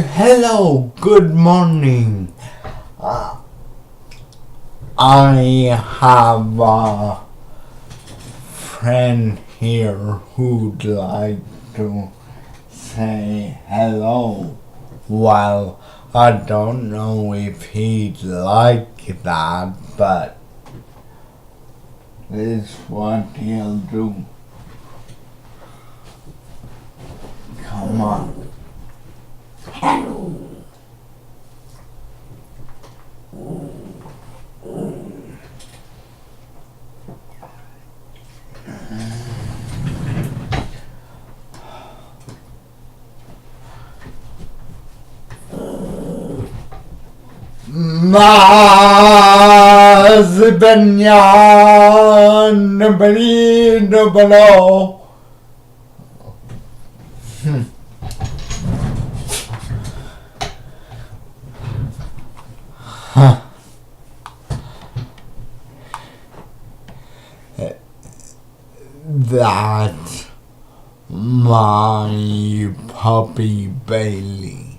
Hello, good morning. I have a friend here who'd like to say hello. Well, I don't know if he'd like that, but it's what he'll do. Come on. Mazbanyan Balino Balo. That's my puppy Bailey.